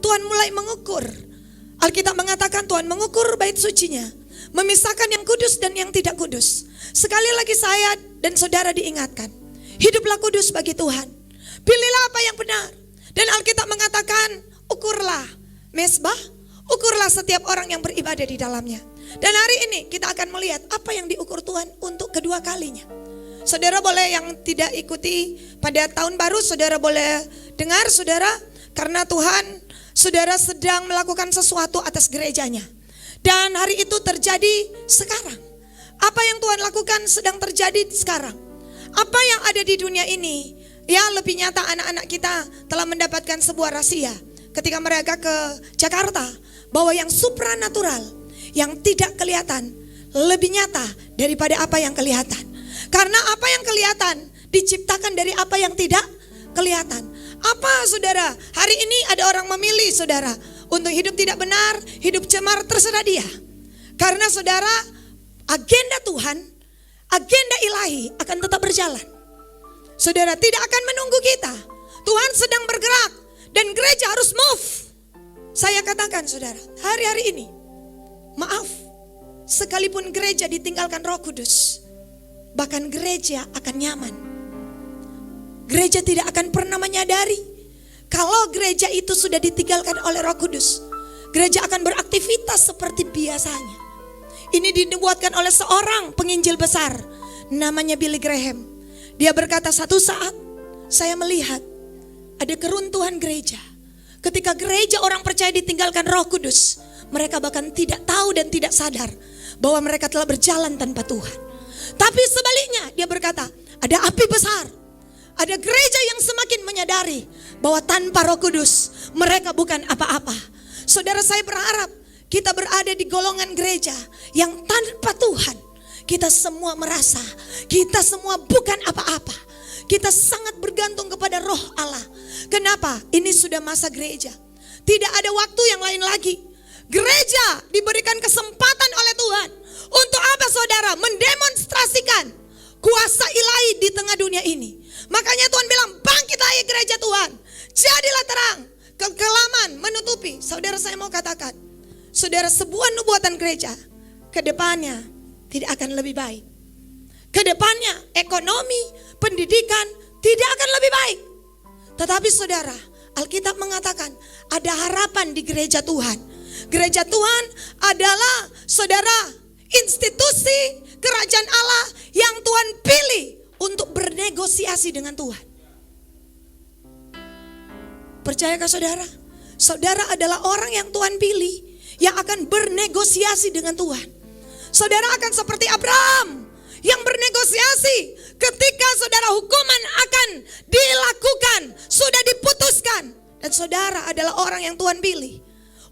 Tuhan mulai mengukur. Alkitab mengatakan Tuhan mengukur bait sucinya, memisahkan yang kudus dan yang tidak kudus. Sekali lagi saya dan saudara diingatkan, hiduplah kudus bagi Tuhan. Pilihlah apa yang benar. Dan Alkitab mengatakan, ukurlah mezbah, ukurlah setiap orang yang beribadah di dalamnya. Dan hari ini kita akan melihat apa yang diukur Tuhan untuk kedua kalinya. Saudara boleh yang tidak ikuti pada tahun baru, saudara boleh dengar saudara, karena Tuhan saudara sedang melakukan sesuatu atas gerejanya. Dan hari itu terjadi sekarang. Apa yang Tuhan lakukan sedang terjadi sekarang. Apa yang ada di dunia ini, ya lebih nyata anak-anak kita telah mendapatkan sebuah rahasia ketika mereka ke Jakarta, bahwa yang supranatural, yang tidak kelihatan, lebih nyata daripada apa yang kelihatan. Karena apa yang kelihatan diciptakan dari apa yang tidak kelihatan. Apa saudara, hari ini ada orang memilih saudara untuk hidup tidak benar, hidup cemar, terserah dia. Karena saudara, agenda Tuhan, agenda ilahi akan tetap berjalan. Saudara tidak akan menunggu kita. Tuhan sedang bergerak dan gereja harus move. Saya katakan saudara, hari-hari ini, maaf, sekalipun gereja ditinggalkan Roh Kudus, bahkan gereja akan nyaman. Gereja tidak akan pernah menyadari kalau gereja itu sudah ditinggalkan oleh Roh Kudus. Gereja akan beraktivitas seperti biasanya. Ini dibuatkan oleh seorang penginjil besar, namanya Billy Graham. Dia berkata, satu saat saya melihat ada keruntuhan gereja. Ketika gereja orang percaya ditinggalkan Roh Kudus, mereka bahkan tidak tahu dan tidak sadar bahwa mereka telah berjalan tanpa Tuhan. Tapi sebaliknya dia berkata, ada api besar. Ada gereja yang semakin menyadari bahwa tanpa Roh Kudus mereka bukan apa-apa. Saudara, saya berharap kita berada di golongan gereja yang tanpa Tuhan kita semua merasa kita semua bukan apa-apa. Kita sangat bergantung kepada Roh Allah. Kenapa? Ini sudah masa gereja. Tidak ada waktu yang lain lagi. Gereja diberikan kesempatan oleh Tuhan. Untuk apa saudara? Mendemonstrasikan kuasa ilahi di tengah dunia ini. Makanya Tuhan bilang, bangkitlah ya gereja Tuhan. Jadilah terang. Kekelaman menutupi. Saudara, saya mau katakan, saudara, sebuah nubuatan gereja kedepannya tidak akan lebih baik. Kedepannya ekonomi, pendidikan tidak akan lebih baik. Tetapi saudara, Alkitab mengatakan ada harapan di gereja Tuhan. Gereja Tuhan adalah saudara, institusi kerajaan Allah yang Tuhan pilih untuk bernegosiasi dengan Tuhan. Percayakah saudara? Saudara adalah orang yang Tuhan pilih yang akan bernegosiasi dengan Tuhan. Saudara akan seperti Abraham yang bernegosiasi ketika saudara hukuman akan dilakukan, sudah diputuskan. Dan saudara adalah orang yang Tuhan pilih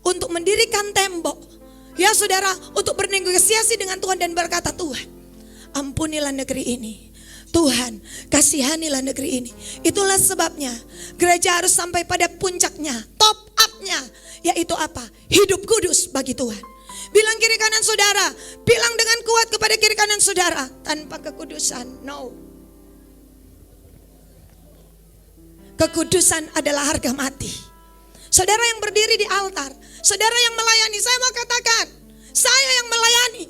untuk mendirikan tembok. Ya saudara, untuk bernegosiasi dengan Tuhan dan berkata, Tuhan, ampunilah negeri ini. Tuhan, kasihanilah negeri ini. Itulah sebabnya gereja harus sampai pada puncaknya, top up-nya, yaitu apa? Hidup kudus bagi Tuhan. Bilang kiri kanan saudara, bilang dengan kuat kepada kiri kanan saudara, tanpa kekudusan, no. Kekudusan adalah harga mati. Saudara yang berdiri di altar, saudara yang melayani, saya mau katakan, saya yang melayani.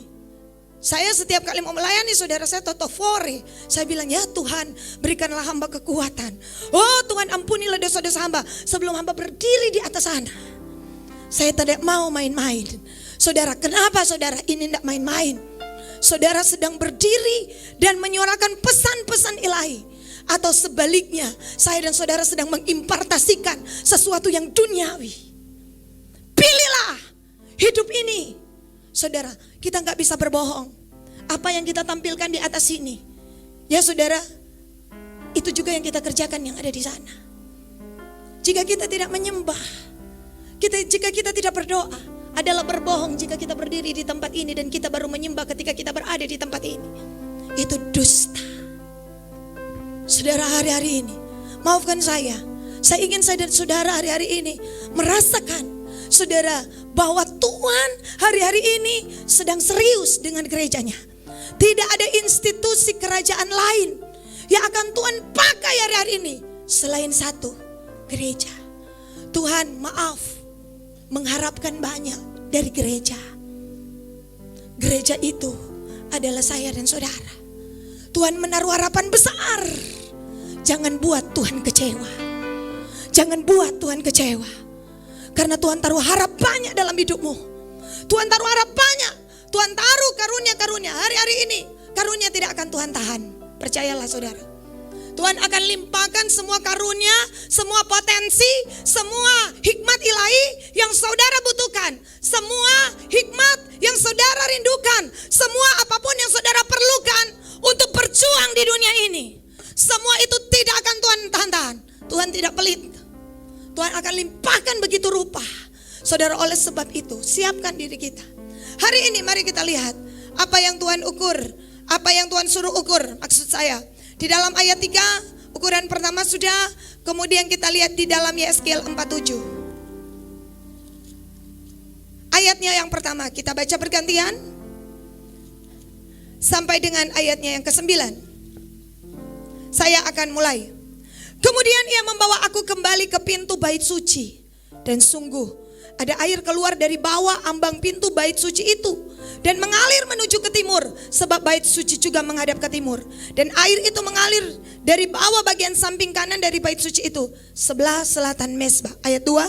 Saya setiap kali mau melayani saudara, saya totofore. Saya bilang, ya Tuhan, berikanlah hamba kekuatan. Oh Tuhan, ampunilah dosa-dosa hamba sebelum hamba berdiri di atas sana. Saya tidak mau main-main. Saudara, kenapa saudara? Ini tidak main-main. Saudara sedang berdiri dan menyuarakan pesan-pesan ilahi. Atau sebaliknya, saya dan saudara sedang mengimpartasikan sesuatu yang duniawi. Pilihlah hidup ini. Saudara, kita gak bisa berbohong. Apa yang kita tampilkan di atas sini, ya saudara, itu juga yang kita kerjakan yang ada di sana. Jika kita tidak menyembah, jika kita tidak berdoa, adalah berbohong jika kita berdiri di tempat ini dan kita baru menyembah ketika kita berada di tempat ini. Itu dusta. Saudara, hari-hari ini, maafkan saya ingin saya dan saudara hari-hari ini merasakan, saudara, bahwa Tuhan hari-hari ini sedang serius dengan gerejanya. Tidak ada institusi kerajaan lain yang akan Tuhan pakai hari-hari ini selain satu, gereja. Tuhan, maaf, mengharapkan banyak dari gereja. Gereja itu adalah saya dan saudara. Tuhan menaruh harapan besar. Jangan buat Tuhan kecewa. Jangan buat Tuhan kecewa. Karena Tuhan taruh harap banyak dalam hidupmu. Tuhan taruh harap banyak. Tuhan taruh karunia-karunia. Hari-hari ini karunia tidak akan Tuhan tahan. Percayalah saudara. Tuhan akan limpahkan semua karunia, semua potensi, semua hikmat ilahi yang saudara butuhkan. Semua hikmat yang saudara rindukan. Semua apapun yang saudara perlukan untuk berjuang di dunia ini. Semua itu tidak akan Tuhan tahan. Tuhan tidak pelit. Tuhan akan limpahkan begitu rupa. Saudara, oleh sebab itu siapkan diri kita. Hari ini mari kita lihat apa yang Tuhan ukur. Apa yang Tuhan suruh ukur, maksud saya. Di dalam ayat 3, ukuran pertama sudah. Kemudian kita lihat di dalam Yeskiel 47. Ayatnya yang pertama kita baca bergantian sampai dengan ayatnya yang ke-9. Saya akan mulai. Kemudian ia membawa aku kembali ke pintu bait suci. Dan sungguh ada air keluar dari bawah ambang pintu bait suci itu dan mengalir menuju ke timur, sebab bait suci juga menghadap ke timur. Dan air itu mengalir dari bawah bagian samping kanan dari bait suci itu, sebelah selatan mezbah. Ayat 2.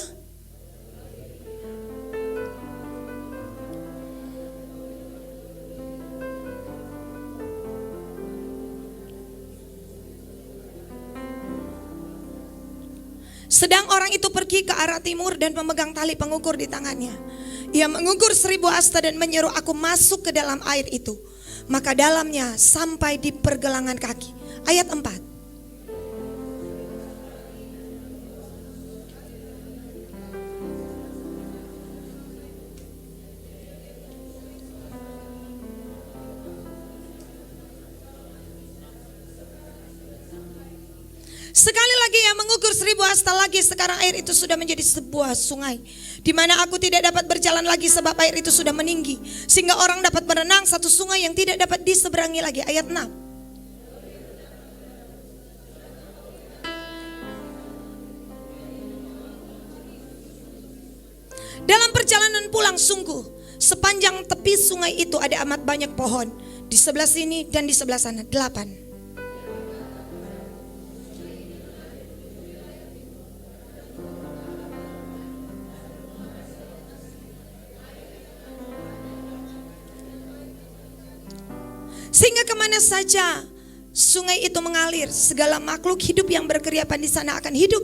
Sedang orang itu pergi ke arah timur dan memegang tali pengukur di tangannya. Ia mengukur 1000 hasta dan menyuruh aku masuk ke dalam air itu. Maka dalamnya sampai di pergelangan kaki. Ayat 4. Sekali lagi yang mengukur 1000 hasta lagi. Sekarang air itu sudah menjadi sebuah sungai, di mana aku tidak dapat berjalan lagi sebab air itu sudah meninggi, sehingga orang dapat berenang, satu sungai yang tidak dapat diseberangi lagi. Ayat 6. Dalam perjalanan pulang sungguh sepanjang tepi sungai itu ada amat banyak pohon, di sebelah sini dan di sebelah sana. 8. Sehingga kemana saja sungai itu mengalir, segala makhluk hidup yang berkeriapan di sana akan hidup.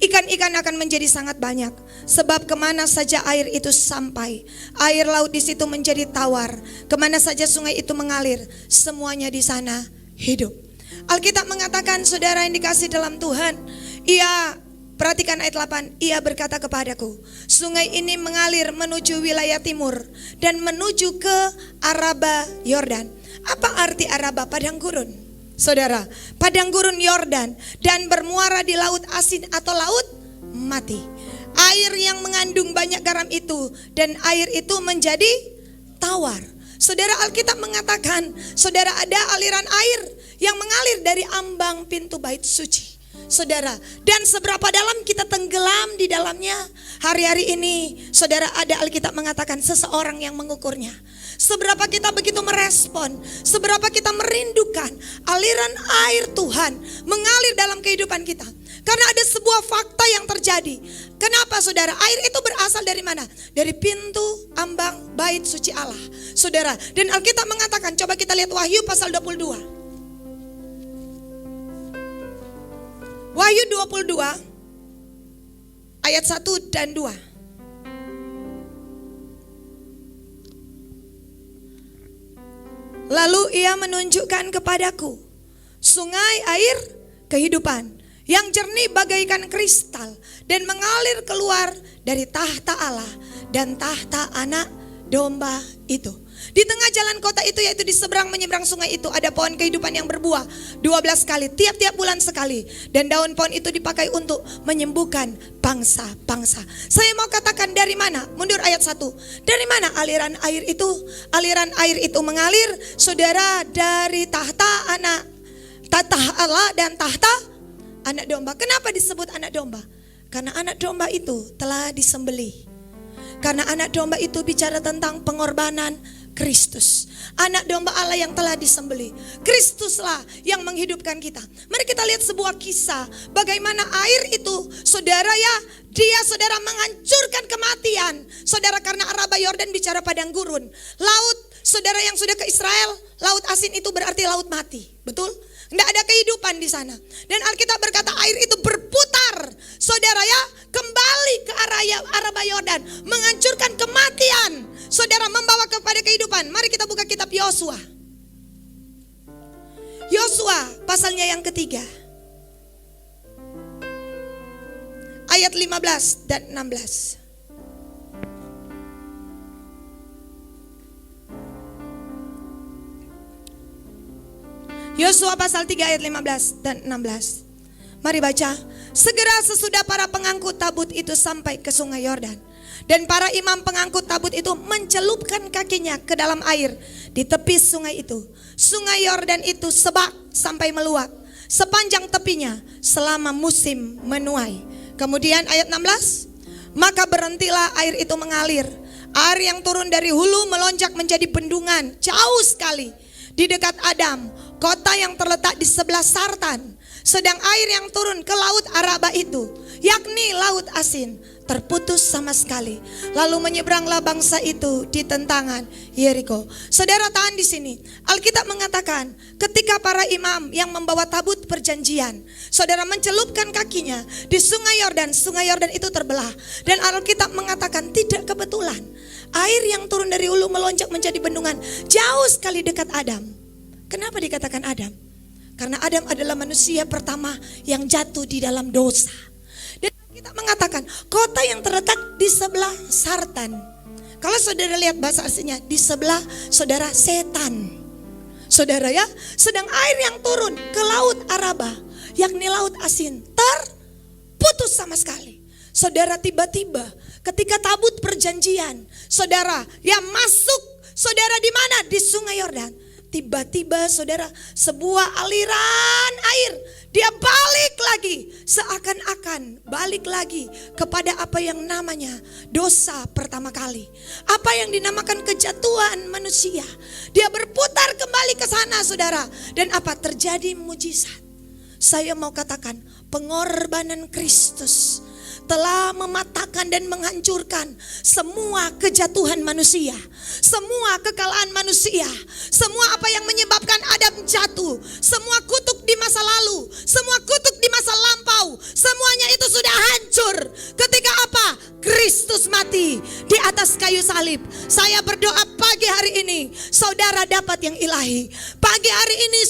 Ikan-ikan akan menjadi sangat banyak, sebab kemana saja air itu sampai, air laut di situ menjadi tawar. Kemana saja sungai itu mengalir, semuanya di sana hidup. Alkitab mengatakan, saudara yang dikasih dalam Tuhan, perhatikan ayat 8, ia berkata kepadaku, sungai ini mengalir menuju wilayah timur dan menuju ke Araba Yordan. Apa arti Araba? Padang gurun. Saudara, padang gurun Yordan dan bermuara di laut asin atau laut mati. Air yang mengandung banyak garam itu dan air itu menjadi tawar. Saudara, Alkitab mengatakan, saudara, ada aliran air yang mengalir dari ambang pintu bait suci. Saudara, dan seberapa dalam kita tenggelam di dalamnya. Hari-hari ini, saudara, ada Alkitab mengatakan seseorang yang mengukurnya. Seberapa kita begitu merespon, seberapa kita merindukan aliran air Tuhan mengalir dalam kehidupan kita. Karena ada sebuah fakta yang terjadi. Kenapa saudara? Air itu berasal dari mana? Dari pintu ambang bait suci Allah. Saudara, dan Alkitab mengatakan, coba kita lihat Wahyu pasal 22. Wahyu 22 ayat 1 dan 2. Lalu ia menunjukkan kepadaku sungai air kehidupan yang jernih bagaikan kristal dan mengalir keluar dari tahta Allah dan tahta anak domba itu. Di tengah jalan kota itu, yaitu di seberang menyeberang sungai itu, ada pohon kehidupan yang berbuah 12 kali, tiap-tiap bulan sekali. Dan daun pohon itu dipakai untuk menyembuhkan bangsa-bangsa. Saya mau katakan dari mana? Mundur ayat 1. Dari mana aliran air itu? Aliran air itu mengalir, saudara, dari tahta Allah dan tahta anak domba. Kenapa disebut anak domba? Karena anak domba itu telah disembelih Karena anak domba itu bicara tentang pengorbanan Kristus. Anak domba Allah yang telah disembelih. Kristuslah yang menghidupkan kita. Mari kita lihat sebuah kisah bagaimana air itu, saudara ya, dia saudara menghancurkan kematian. Saudara, karena Araba Yordan bicara padang gurun. Laut, saudara yang sudah ke Israel, laut asin itu berarti laut mati. Betul? Tidak ada kehidupan di sana. Dan Alkitab berkata air itu berputar, saudara ya, kembali ke Araba Yordan, menghancurkan kematian. Saudara, membawa kepada kehidupan. Mari kita buka kitab Yosua. Yosua pasalnya yang ketiga. Ayat 15 dan 16. Yosua pasal 3 ayat 15 dan 16. Mari baca. Segera sesudah para pengangkut tabut itu sampai ke sungai Yordan, dan para imam pengangkut tabut itu mencelupkan kakinya ke dalam air di tepi sungai itu. Sungai Yordan itu sebak sampai meluap sepanjang tepinya selama musim menuai. Kemudian ayat 16. Maka berhentilah air itu mengalir. Air yang turun dari hulu melonjak menjadi bendungan jauh sekali di dekat Adam, kota yang terletak di sebelah Sartan. Sedang air yang turun ke laut Araba itu, yakni laut asin, terputus sama sekali. Lalu menyeberanglah bangsa itu di tentangan Yeriko. Saudara, tahan di sini. Alkitab mengatakan ketika para imam yang membawa tabut perjanjian, saudara, mencelupkan kakinya di sungai Yordan itu terbelah. Dan Alkitab mengatakan tidak kebetulan air yang turun dari hulu melonjak menjadi bendungan jauh sekali dekat Adam. Kenapa dikatakan Adam? Karena Adam adalah manusia pertama yang jatuh di dalam dosa. Dan kita mengatakan kota yang terletak di sebelah Sartan. Kalau saudara lihat bahasa aslinya, di sebelah saudara setan. Saudara ya, sedang air yang turun ke laut Araba, yakni laut asin, terputus sama sekali. Saudara, tiba-tiba ketika tabut perjanjian, saudara yang masuk, saudara di mana? Di sungai Yordan. Tiba-tiba saudara, sebuah aliran air, dia balik lagi, seakan-akan balik lagi kepada apa yang namanya dosa pertama kali, apa yang dinamakan kejatuhan manusia. Dia berputar kembali ke sana, saudara, dan apa terjadi? Mujizat. Saya mau katakan pengorbanan Kristus telah mematahkan dan menghancurkan semua kejatuhan manusia, semua kekalahan manusia, semua apa yang menyebabkan Adam jatuh, semua kutuk di masa lalu, semua kutuk di masa lampau, semuanya itu sudah hancur ketika apa? Kristus mati di atas kayu salib. Saya berdoa pagi hari ini saudara dapat yang ilahi. Pagi hari ini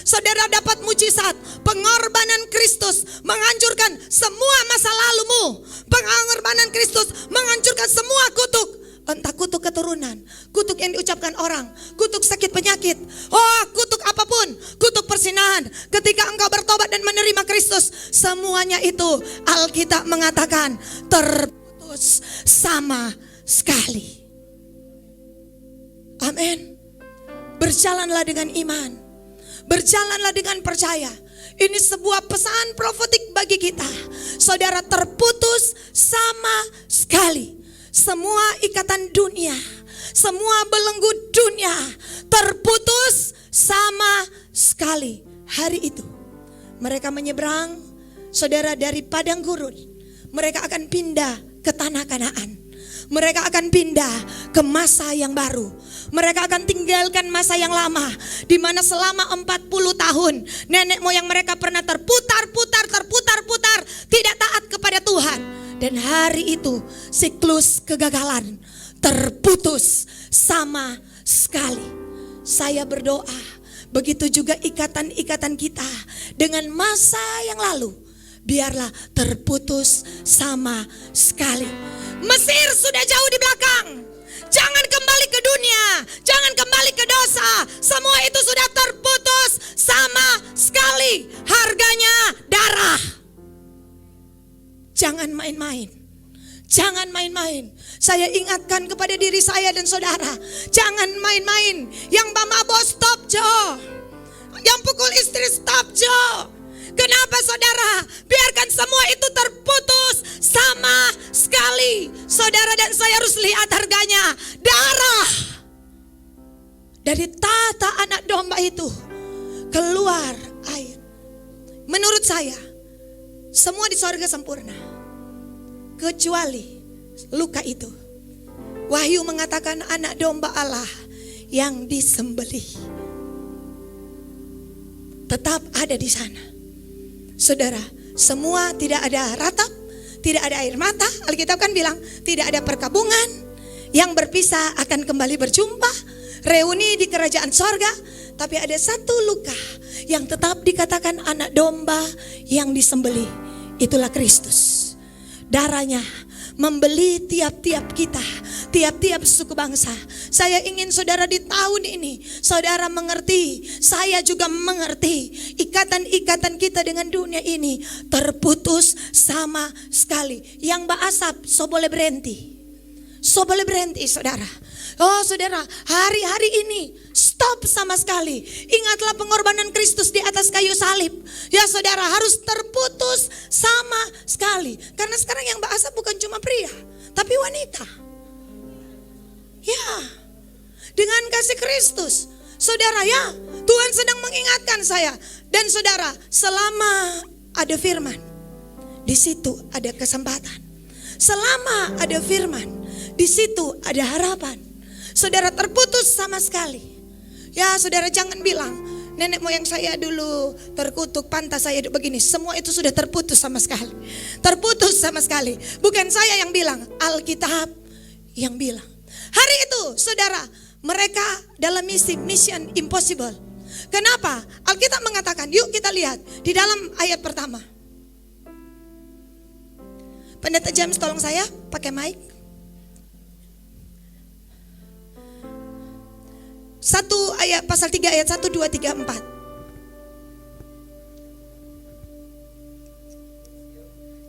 saudara dapat mujizat. Pengorbanan Kristus menghancurkan semua masa lalumu. Pengorbanan Kristus menghancurkan semua kutuk. Entah kutuk keturunan, kutuk yang diucapkan orang, kutuk sakit penyakit, kutuk apapun, kutuk persinahan. Ketika engkau bertobat dan menerima Kristus, semuanya itu Alkitab mengatakan terputus sama sekali. Amin. Berjalanlah dengan iman, berjalanlah dengan percaya. Ini sebuah pesan profetik bagi kita. Saudara, terputus sama sekali. Semua ikatan dunia, semua belenggu dunia terputus sama sekali. Hari itu mereka menyeberang, saudara, dari padang gurun. Mereka akan pindah ke tanah Kanaan. Mereka akan pindah ke masa yang baru. Mereka akan tinggalkan masa yang lama, di mana selama 40 tahun nenek moyang mereka pernah terputar-putar, tidak taat kepada Tuhan. Dan hari itu siklus kegagalan terputus sama sekali. Saya berdoa, begitu juga ikatan-ikatan kita dengan masa yang lalu, biarlah terputus sama sekali. Mesir sudah jauh di belakang. Jangan kembali ke dunia, jangan kembali ke dosa. Semua itu sudah terputus sama sekali. Harganya darah. Jangan main-main. Jangan main-main. Saya ingatkan kepada diri saya dan saudara, jangan main-main. Yang mabok stop, Jo. Yang pukul istri stop, Jo. Kenapa saudara? Biarkan semua itu terputus sama sekali. Saudara dan saya harus lihat harganya. Darah dari tata anak domba itu keluar air. Menurut saya semua di sorga sempurna kecuali luka itu. Wahyu mengatakan anak domba Allah yang disembelih tetap ada di sana. Saudara, semua tidak ada ratap, tidak ada air mata. Alkitab kan bilang tidak ada perkabungan, yang berpisah akan kembali berjumpa, reuni di kerajaan sorga. Tapi ada satu luka yang tetap dikatakan anak domba yang disembelih. Itulah Kristus. Darahnya membeli tiap-tiap kita, tiap-tiap suku bangsa. Saya ingin saudara di tahun ini, saudara mengerti, saya juga mengerti, ikatan-ikatan kita dengan dunia ini terputus sama sekali. Yang Asap, so boleh berhenti. So boleh berhenti saudara. Oh saudara, hari-hari ini stop sama sekali. Ingatlah pengorbanan Kristus di atas kayu salib. Ya saudara, harus terputus sama sekali. Karena sekarang yang Asap bukan cuma pria, tapi wanita. Ya, dengan kasih Kristus. Saudara ya, Tuhan sedang mengingatkan saya. Dan saudara, selama ada firman, di situ ada kesempatan. Selama ada firman, di situ ada harapan. Saudara, terputus sama sekali. Ya saudara, jangan bilang nenek moyang saya dulu terkutuk, pantas saya begini. Semua itu sudah terputus sama sekali. Terputus sama sekali. Bukan saya yang bilang, Alkitab yang bilang. Hari itu saudara, mereka dalam misi Mission Impossible. Kenapa? Alkitab mengatakan, yuk kita lihat di dalam ayat pertama. Pendeta James tolong saya pakai mic. 1 ayat pasal 3 ayat 1, 2, 3, 4.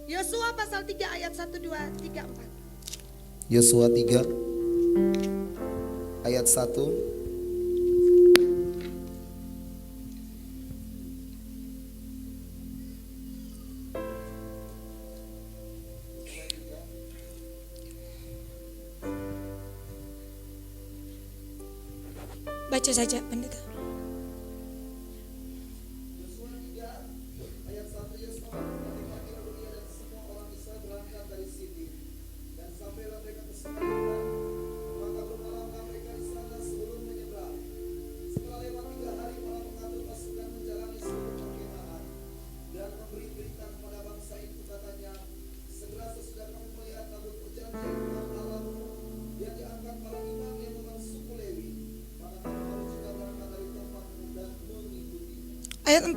Yosua pasal 3 ayat 1, 2, 3, 4. Yosua 3 ayat 1. Baca saja pendeta. Yosua 3 ayat 1. Yosua menikmati dunia dan semua orang Israel berangkat dari sini dan sampailah mereka ke sungai Yordan. Maka bermalamlah mereka di sana sebelum menyeberang. Setelah lewat 3 hari malam mengatur pasukan menjalani seluruh perkemahan dan memberi berita kepada bangsa itu, katanya, segera sesudah kamu melihat tabut perjanjian Tuhan Allahmu yang diangkat para imam yang memang suku Lewi, maka kamu harus juga berangkat dari tempatmu dan mengikutinya. Ayat 4.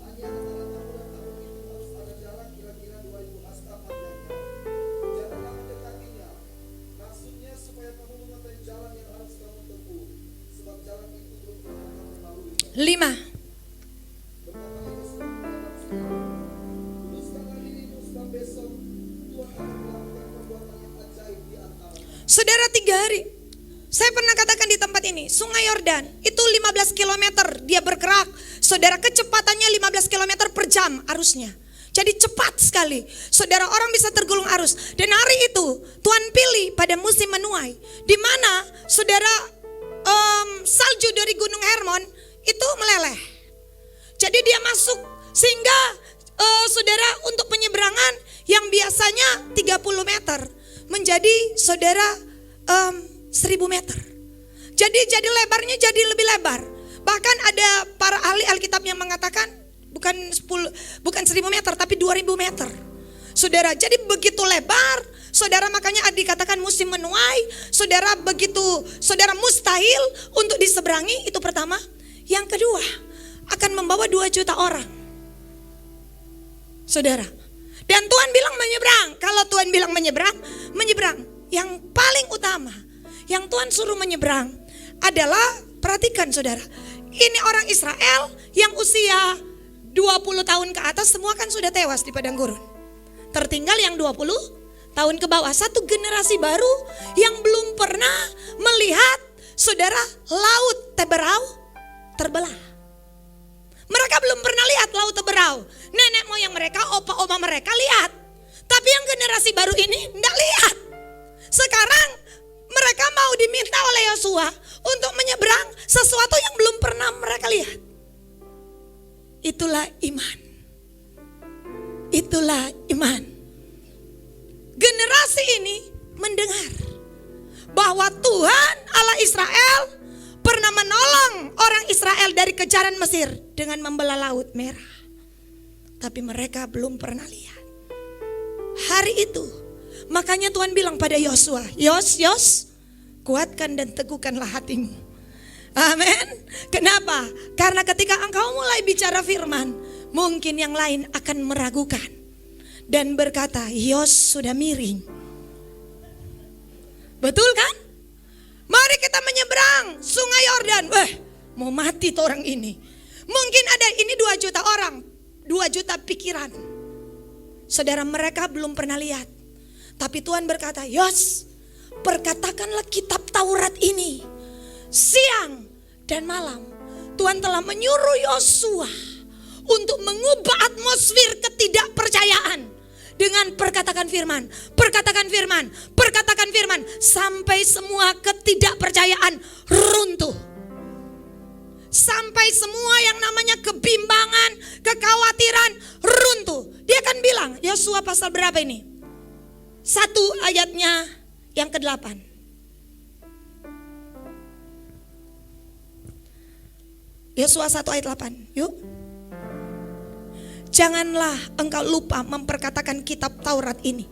Hanya antara kamu dan tabut itu harus ada jarak kira-kira 2000 hasta panjangnya. Janganlah mendekatinya. Maksudnya supaya kamu mengetahui jalan yang harus kamu tempuh, sebab jalan itu belum pernah kamu lalui. 5. Berkata Yosua kepada bangsa, kuduskanlah dirimu, sebab besok Tuhan akan melakukan perbuatan yang ajaib di antara. Saudara, 3 hari. Saya pernah katakan di tempat ini, Sungai Yordan itu 15 km dia bergerak. Saudara, kecepatannya 15 km per jam arusnya. Jadi cepat sekali. Saudara, orang bisa tergulung arus. Dan hari itu Tuhan pilih pada musim menuai, di mana saudara salju dari Gunung Hermon itu meleleh. Jadi dia masuk sehingga saudara, untuk penyeberangan yang biasanya 30 meter menjadi saudara 1000 meter. Jadi lebarnya jadi lebih lebar. Bahkan ada para ahli Alkitab yang mengatakan bukan 1000 meter tapi 2000 meter. Saudara, jadi begitu lebar. Saudara, makanya dikatakan musim menuai. Saudara, begitu saudara mustahil untuk diseberangi, itu pertama. Yang kedua, akan membawa 2 juta orang. Saudara, dan Tuhan bilang menyeberang. Kalau Tuhan bilang menyeberang. Yang paling utama yang Tuhan suruh menyeberang adalah, perhatikan saudara, ini orang Israel yang usia 20 tahun ke atas semua kan sudah tewas di padang gurun. Tertinggal yang 20 tahun ke bawah, satu generasi baru yang belum pernah melihat saudara laut Teberau terbelah. Mereka belum pernah lihat laut Teberau. Nenek moyang mereka, opa oma mereka lihat. Tapi yang generasi baru ini enggak lihat. Sekarang mereka mau diminta oleh Yosua untuk menyeberang sesuatu yang belum pernah mereka lihat. Itulah iman. Itulah iman. Generasi ini mendengar bahwa Tuhan Allah Israel pernah menolong orang Israel dari kejaran Mesir dengan membelah Laut Merah. Tapi mereka belum pernah lihat. Hari itu, makanya Tuhan bilang pada Yosua, Yos, kuatkan dan teguhkanlah hatimu. Amin. Kenapa? Karena ketika engkau mulai bicara firman, mungkin yang lain akan meragukan dan berkata, Yos sudah miring. Betul kan? Mari kita menyeberang sungai Yordan. Mau mati tuh orang ini. Mungkin ada ini 2 juta orang, 2 juta pikiran. Saudara, mereka belum pernah lihat. Tapi Tuhan berkata, Yos, perkatakanlah kitab Taurat ini siang dan malam. Tuhan telah menyuruh Yosua untuk mengubah atmosfer ketidakpercayaan dengan perkatakan firman, perkatakan firman, perkatakan firman, sampai semua ketidakpercayaan runtuh. Sampai semua yang namanya kebimbangan, kekhawatiran runtuh. Dia akan bilang, Yosua pasal berapa ini? 1 ayatnya yang ke-8. Yosua 1 ayat 8. Yuk. Janganlah engkau lupa memperkatakan kitab Taurat ini,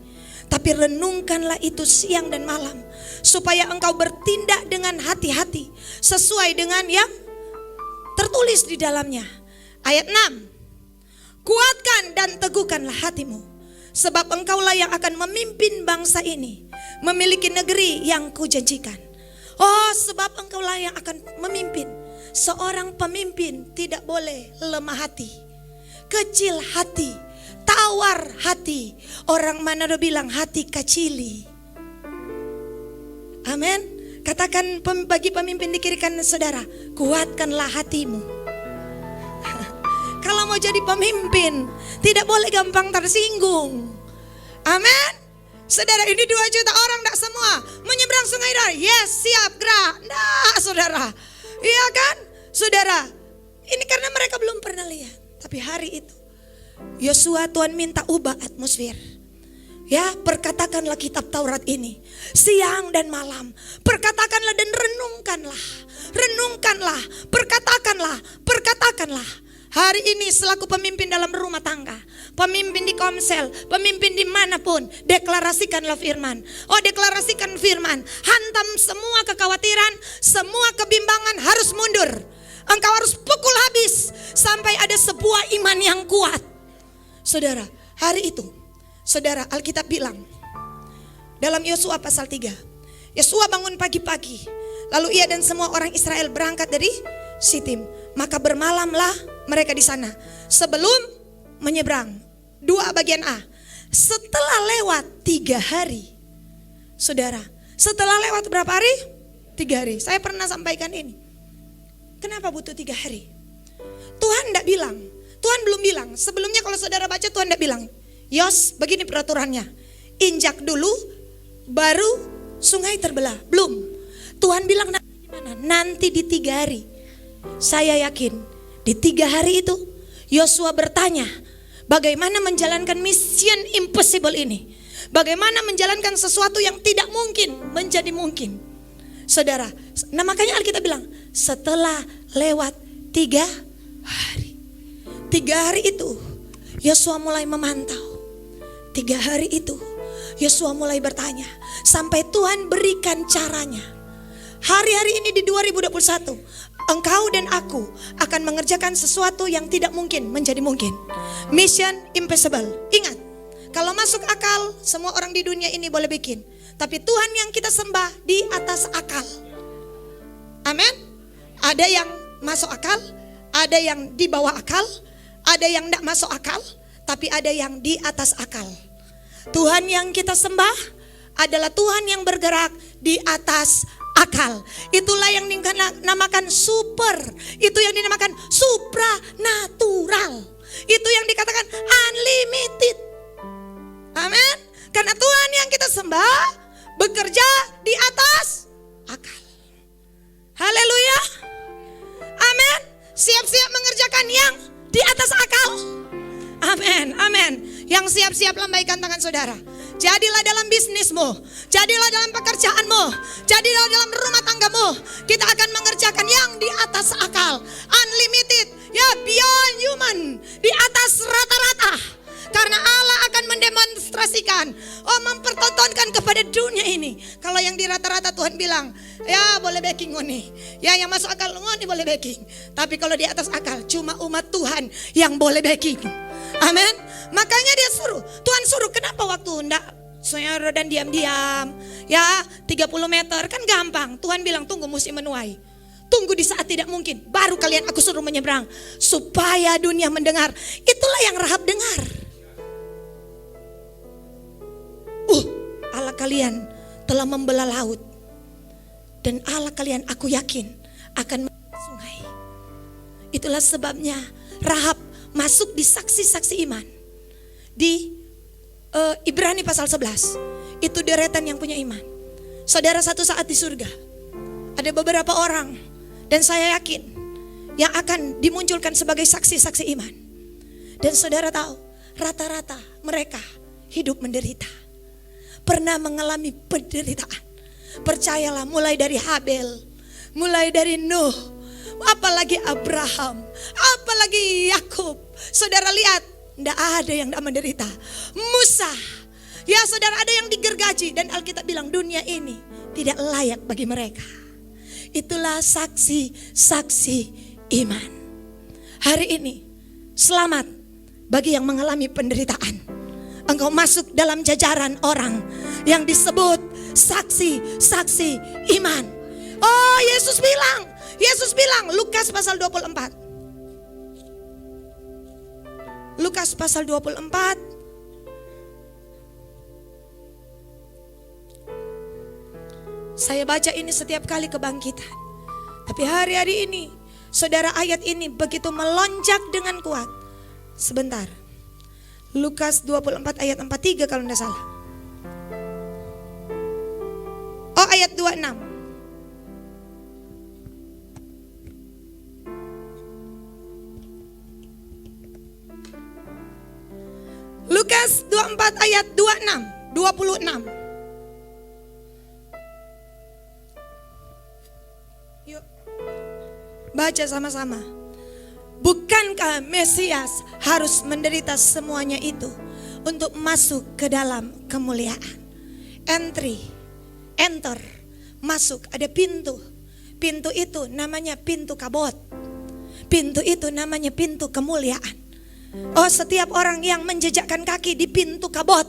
tapi renungkanlah itu siang dan malam, supaya engkau bertindak dengan hati-hati sesuai dengan yang tertulis di dalamnya. Ayat 6. Kuatkan dan teguhkanlah hatimu, sebab engkaulah yang akan memimpin bangsa ini memiliki negeri yang kujanjikan. Oh, sebab engkaulah yang akan memimpin. Seorang pemimpin tidak boleh lemah hati, kecil hati, tawar hati. Orang Manado bilang hati kecili. Amin. Katakan bagi pemimpin di kiri kanan saudara, kuatkanlah hatimu. Kalau mau jadi pemimpin, tidak boleh gampang tersinggung. Amin. Saudara, ini 2 juta orang, tidak semua menyeberang sungai Yordan. Yes, siap, gerak. Nah, saudara. Iya kan? Saudara, ini karena mereka belum pernah lihat. Tapi hari itu, Yosua, Tuhan minta ubah atmosfer. Ya, perkatakanlah kitab Taurat ini siang dan malam. Perkatakanlah dan renungkanlah. Renungkanlah, perkatakanlah, perkatakanlah. Hari ini selaku pemimpin dalam rumah tangga, pemimpin di Komsel, pemimpin dimanapun, deklarasikanlah firman. Oh, deklarasikan firman. Hantam semua kekhawatiran, semua kebimbangan harus mundur. Engkau harus pukul habis sampai ada sebuah iman yang kuat. Saudara, hari itu, saudara, Alkitab bilang dalam Yosua pasal 3, Yosua bangun pagi-pagi, lalu ia dan semua orang Israel berangkat dari Sitim. Maka bermalamlah mereka di sana sebelum menyeberang. 2 bagian A. Setelah lewat 3 hari, saudara, setelah lewat berapa hari? 3 hari. Saya pernah sampaikan ini. Kenapa butuh 3 hari? Tuhan tidak bilang, Tuhan belum bilang. Sebelumnya kalau saudara baca, Tuhan tidak bilang, Yos, begini peraturannya, injak dulu baru sungai terbelah. Belum. Tuhan bilang nanti gimana? Nanti di 3 hari. Saya yakin di 3 hari itu Yosua bertanya, bagaimana menjalankan mission impossible ini? Bagaimana menjalankan sesuatu yang tidak mungkin menjadi mungkin? Saudara, nah makanya Alkitab bilang setelah lewat 3 hari. 3 hari itu Yosua mulai memantau. 3 hari itu Yosua mulai bertanya sampai Tuhan berikan caranya. Hari-hari ini di 2021, engkau dan aku akan mengerjakan sesuatu yang tidak mungkin menjadi mungkin. Mission impossible. Ingat, kalau masuk akal, semua orang di dunia ini boleh bikin. Tapi Tuhan yang kita sembah di atas akal. Amin. Ada yang masuk akal, ada yang di bawah akal, ada yang tidak masuk akal, tapi ada yang di atas akal. Tuhan yang kita sembah adalah Tuhan yang bergerak di atas akal. Itulah yang dinamakan super. Itu yang dinamakan supranatural. Itu yang dikatakan unlimited. Amin. Karena Tuhan yang kita sembah bekerja di atas akal. Haleluya. Amin. Siap-siap mengerjakan yang di atas akal. Amin. Amin. Yang siap-siap lambaikan tangan saudara. Jadilah dalam bisnismu, jadilah dalam pekerjaanmu, jadilah dalam rumah tanggamu. Kita akan mengerjakan yang di atas akal, unlimited, ya beyond human, di atas rata-rata. Karena Allah akan mendemonstrasikan, mempertontonkan kepada dunia ini. Kalau yang di rata-rata Tuhan bilang, ya boleh backing ngoni, ya yang masuk akal ngoni boleh backing. Tapi kalau di atas akal, cuma umat Tuhan yang boleh backing. Amin. Makanya dia suruh, Tuhan suruh, kenapa waktu enggak saudara dan diam-diam, ya 30 meter kan gampang. Tuhan bilang tunggu musim menuai. Tunggu di saat tidak mungkin, baru kalian aku suruh menyeberang. Supaya dunia mendengar. Itulah yang Rahab dengar. Allah kalian telah membelah laut. Dan Allah kalian aku yakin akan sungai. Itulah sebabnya Rahab masuk di saksi-saksi iman. Di Ibrani pasal 11. Itu deretan yang punya iman. Saudara, satu saat di surga ada beberapa orang, dan saya yakin yang akan dimunculkan sebagai saksi-saksi iman. Dan saudara tahu, rata-rata mereka hidup menderita, pernah mengalami penderitaan. Percayalah, mulai dari Habel, mulai dari Nuh, apalagi Abraham, apalagi Yakub. Saudara lihat, tidak ada yang tidak menderita. Musa, ya saudara, ada yang digergaji. Dan Alkitab bilang dunia ini tidak layak bagi mereka. Itulah saksi-saksi iman. Hari ini selamat bagi yang mengalami penderitaan. Engkau masuk dalam jajaran orang yang disebut saksi-saksi iman. Oh, Yesus bilang Lukas pasal 24. Lukas pasal 24. Saya baca ini setiap kali kebangkitan. Tapi hari-hari ini, saudara, ayat ini begitu melonjak dengan kuat. Sebentar. Lukas 24 ayat 43 kalau tidak salah. Oh, ayat 26. Lukas 24 ayat 26. Yuk, baca sama-sama. Bukankah Mesias harus menderita semuanya itu untuk masuk ke dalam kemuliaan? Enter, masuk, ada pintu. Pintu itu namanya pintu kabot. Pintu itu namanya pintu kemuliaan. Oh, setiap orang yang menjejakkan kaki di pintu kabot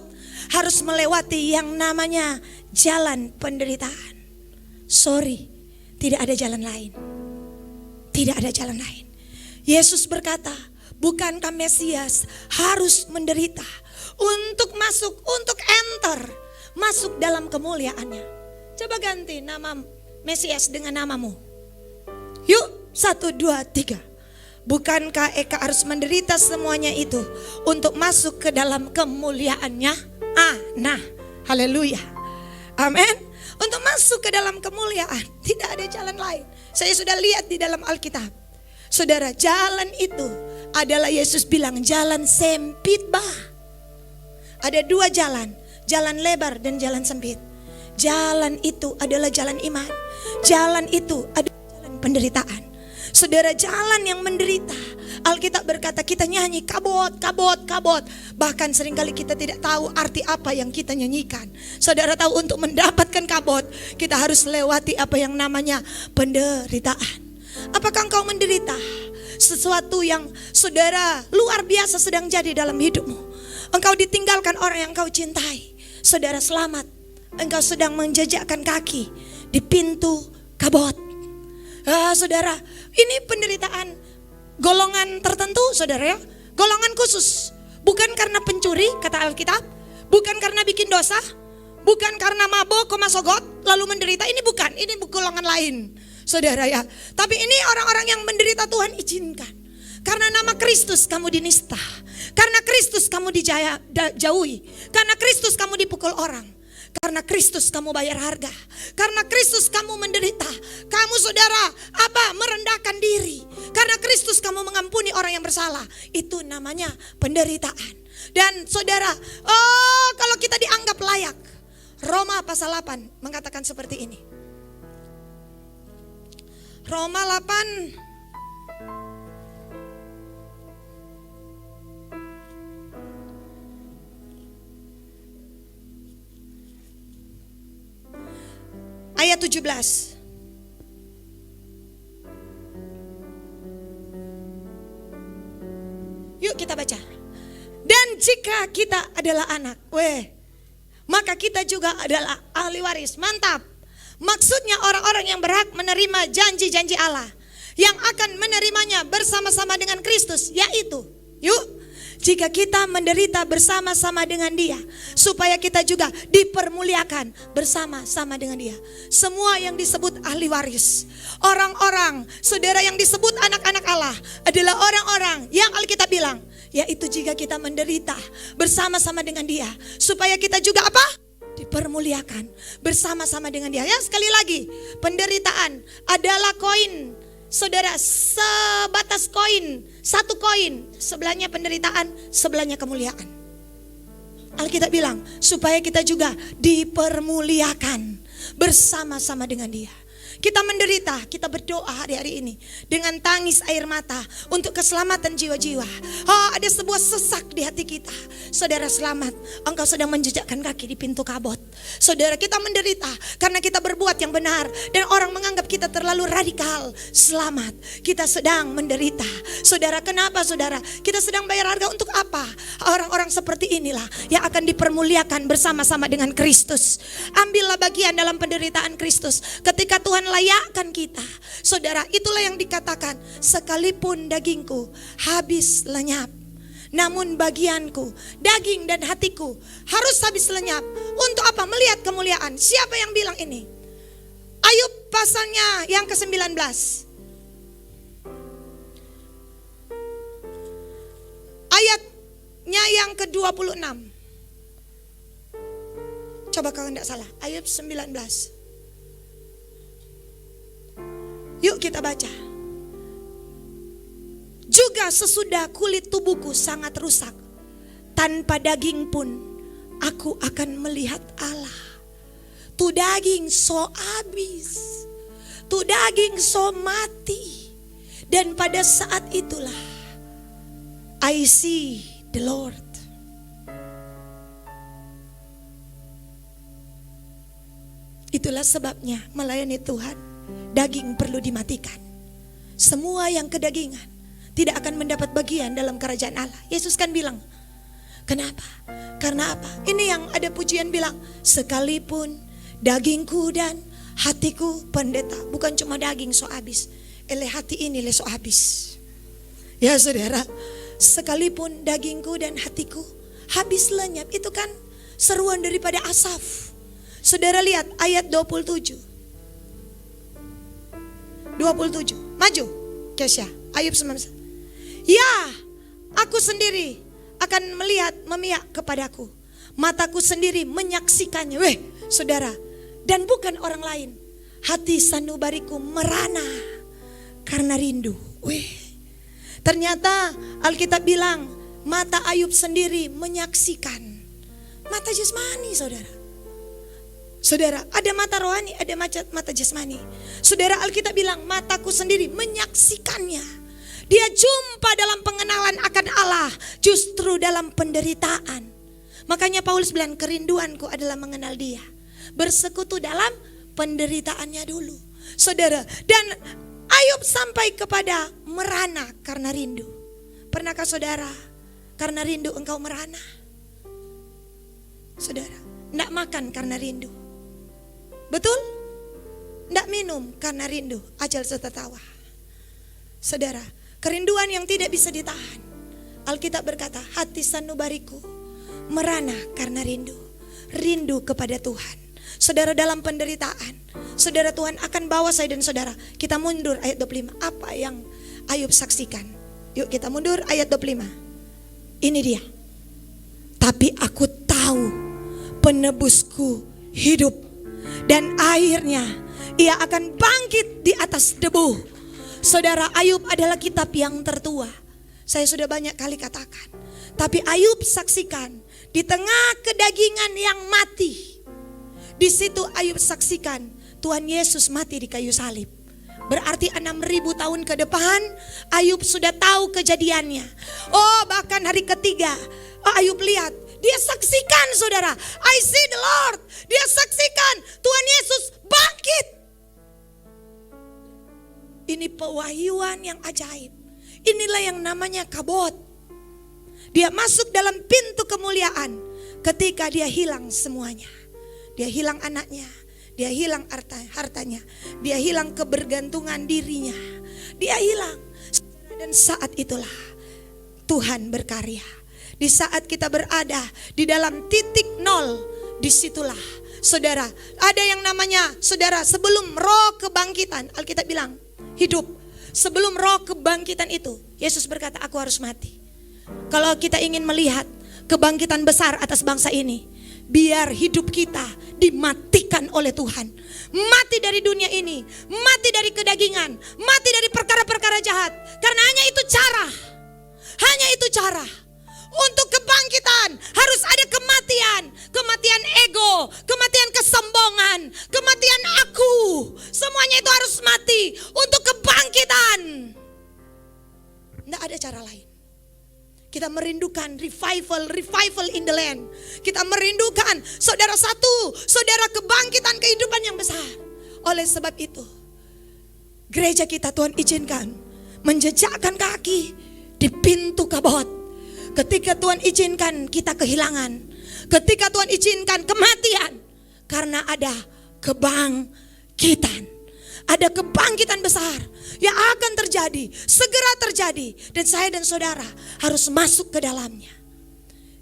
harus melewati yang namanya jalan penderitaan. Sorry, tidak ada jalan lain. Tidak ada jalan lain. Yesus berkata, bukankah Mesias harus menderita untuk masuk, untuk enter, masuk dalam kemuliaannya. Coba ganti nama Mesias dengan namamu. Yuk, 1, 2, 3. Bukankah Eka harus menderita semuanya itu untuk masuk ke dalam kemuliaannya? Nah, haleluya. Amin. Untuk masuk ke dalam kemuliaan, tidak ada jalan lain. Saya sudah lihat di dalam Alkitab. Saudara, jalan itu adalah Yesus bilang jalan sempit bah. Ada 2 jalan, jalan lebar dan jalan sempit. Jalan itu adalah jalan iman. Jalan itu adalah jalan penderitaan. Saudara, jalan yang menderita, Alkitab berkata kita nyanyi kabot, kabot, kabot. Bahkan seringkali kita tidak tahu arti apa yang kita nyanyikan. Saudara tahu, untuk mendapatkan kabot kita harus lewati apa yang namanya penderitaan. Apakah engkau menderita sesuatu yang saudara luar biasa sedang jadi dalam hidupmu? Engkau ditinggalkan orang yang engkau cintai. Saudara, selamat, engkau sedang menjejakkan kaki di pintu kabot. Saudara, ini penderitaan golongan tertentu, saudara ya. Golongan khusus. Bukan karena pencuri, kata Alkitab. Bukan karena bikin dosa. Bukan karena mabok, koma sogot, lalu menderita. Ini bukan, ini golongan lain, saudara ya. Tapi ini orang-orang yang menderita Tuhan izinkan. Karena nama Kristus kamu dinista. Karena Kristus kamu dijauhi. Karena Kristus kamu dipukul orang. Karena Kristus kamu bayar harga. Karena Kristus kamu menderita. Kamu saudara, merendahkan diri. Karena Kristus kamu mengampuni orang yang bersalah. Itu namanya penderitaan. Dan saudara, kalau kita dianggap layak, Roma pasal 8 mengatakan seperti ini. Roma 8 ayat 17. Yuk kita baca. Dan jika kita adalah anak, maka kita juga adalah ahli waris. Mantap. Maksudnya orang-orang yang berhak menerima janji-janji Allah, yang akan menerimanya bersama-sama dengan Kristus, yaitu, jika kita menderita bersama-sama dengan Dia, supaya kita juga dipermuliakan bersama-sama dengan Dia. Semua yang disebut ahli waris, orang-orang, saudara yang disebut anak-anak Allah, adalah orang-orang yang Alkitab bilang, yaitu jika kita menderita bersama-sama dengan Dia, supaya kita juga dipermuliakan bersama-sama dengan Dia. Ya, sekali lagi, penderitaan adalah koin. Saudara, sebatas koin, satu koin, sebelahnya penderitaan, sebelahnya kemuliaan. Alkitab bilang supaya kita juga dipermuliakan bersama-sama dengan Dia. Kita menderita, kita berdoa hari-hari ini dengan tangis air mata untuk keselamatan jiwa-jiwa. Ada sebuah sesak di hati kita. Saudara, selamat, engkau sedang menjejakkan kaki di pintu kabut. Saudara, kita menderita karena kita berbuat yang benar dan orang menganggap kita terlalu radikal. Selamat, kita sedang menderita. Saudara, kenapa saudara? Kita sedang bayar harga untuk apa? Orang-orang seperti inilah yang akan dipermuliakan bersama-sama dengan Kristus. Ambillah bagian dalam penderitaan Kristus. Ketika Tuhan layakkan kita, saudara, itulah yang dikatakan, sekalipun dagingku habis lenyap, namun bagianku, daging dan hatiku harus habis lenyap. Untuk apa? Melihat kemuliaan. Siapa yang bilang ini? Ayub pasalnya yang ke-19. Ayatnya yang ke-26. Coba kalau tidak salah, Ayub 19. Yuk kita baca. Juga sesudah kulit tubuhku sangat rusak, tanpa daging pun aku akan melihat Allah. Tu daging so habis, tu daging so mati. Dan pada saat itulah I see the Lord. Itulah sebabnya melayani Tuhan, daging perlu dimatikan. Semua yang kedagingan tidak akan mendapat bagian dalam kerajaan Allah. Yesus kan bilang, kenapa? Karena apa? Ini yang ada pujian bilang, sekalipun dagingku dan hatiku pendeta. Bukan cuma daging so habis, hati ini so habis. Ya saudara, sekalipun dagingku dan hatiku habis lenyap. Itu kan seruan daripada Asaf. Saudara lihat ayat 27. Maju Kesya, Ayub 19. Ya, aku sendiri akan melihat memihak kepadaku. Mataku sendiri menyaksikannya. Saudara, dan bukan orang lain. Hati sanubariku merana karena rindu. Ternyata Alkitab bilang mata Ayub sendiri menyaksikan. Mata jasmani, saudara. Saudara, ada mata rohani, ada mata jasmani. Saudara, Alkitab bilang mataku sendiri menyaksikannya. Dia jumpa dalam pengenalan akan Allah, justru dalam penderitaan. Makanya Paulus bilang kerinduanku adalah mengenal Dia, bersekutu dalam penderitaannya dulu. Saudara, dan Ayub sampai kepada merana karena rindu. Pernahkah saudara karena rindu engkau merana? Saudara, tidak makan karena rindu. Betul? Tidak minum karena rindu, ajal tertawa. Saudara, kerinduan yang tidak bisa ditahan. Alkitab berkata, hati sanubariku merana karena rindu. rindu kepada Tuhan. Saudara, dalam penderitaan, saudara, Tuhan akan bawa saya dan saudara. Kita mundur ayat 25. Apa yang Ayub saksikan? Yuk kita mundur ayat 25. Ini dia. Tapi aku tahu penebusku hidup, dan akhirnya ia akan bangkit di atas debu. Saudara, Ayub adalah kitab yang tertua. Saya sudah banyak kali katakan. Tapi Ayub saksikan di tengah kedagingan yang mati. Di situ Ayub saksikan Tuhan Yesus mati di kayu salib. Berarti 6.000 tahun ke depan Ayub sudah tahu kejadiannya. Oh, bahkan hari ketiga Ayub lihat, dia saksikan, saudara, I see the Lord. Dia saksikan Tuhan Yesus bangkit. Ini pewahyuan yang ajaib. Inilah yang namanya kabot. Dia masuk dalam pintu kemuliaan ketika dia hilang semuanya. Dia hilang anaknya, dia hilang hartanya, dia hilang kebergantungan dirinya, dia hilang. Dan saat itulah Tuhan berkarya. Di saat kita berada di dalam titik nol, disitulah saudara, ada yang namanya, saudara, sebelum roh kebangkitan, Alkitab bilang hidup. Sebelum roh kebangkitan itu, Yesus berkata, aku harus mati. Kalau kita ingin melihat kebangkitan besar atas bangsa ini, biar hidup kita dimatikan oleh Tuhan. Mati dari dunia ini, mati dari kedagingan, mati dari perkara-perkara jahat. Karena hanya itu cara. Hanya itu cara. Untuk kebangkitan harus ada kematian. Kematian ego, kematian kesombongan, kematian aku. Semuanya itu harus mati untuk kebangkitan. Tidak ada cara lain. Kita merindukan revival in the land. Kita merindukan saudara kebangkitan kehidupan yang besar. Oleh sebab itu, gereja kita Tuhan izinkan menjejakkan kaki di pintu kabot. Ketika Tuhan izinkan kita kehilangan, ketika Tuhan izinkan kematian, karena ada kebangkitan. Ada kebangkitan besar yang akan terjadi, segera terjadi. Dan saya dan saudara harus masuk ke dalamnya.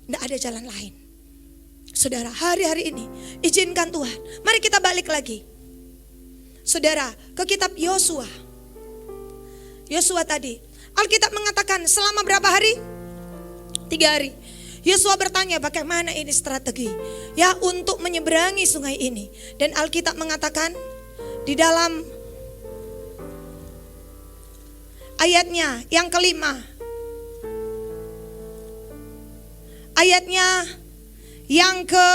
Tidak ada jalan lain. Saudara, hari-hari ini izinkan Tuhan. Mari kita balik lagi, saudara, ke kitab Yosua. Yosua tadi, Alkitab mengatakan selama berapa hari? 3 hari. Yosua bertanya bagaimana ini strategi ya untuk menyeberangi sungai ini. Dan Alkitab mengatakan di dalam ayatnya yang kelima, ayatnya yang ke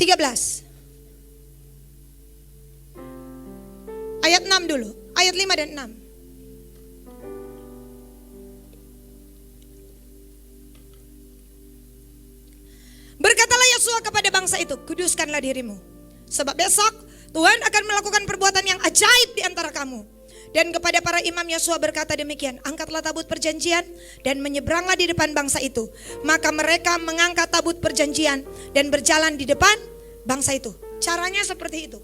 13. Ayat 6 dulu, ayat 5 dan 6. Berkatalah Yosua kepada bangsa itu, kuduskanlah dirimu, sebab besok Tuhan akan melakukan perbuatan yang ajaib di antara kamu. Dan kepada para imam Yosua berkata demikian, angkatlah tabut perjanjian dan menyeberanglah di depan bangsa itu. Maka mereka mengangkat tabut perjanjian dan berjalan di depan bangsa itu. Caranya seperti itu.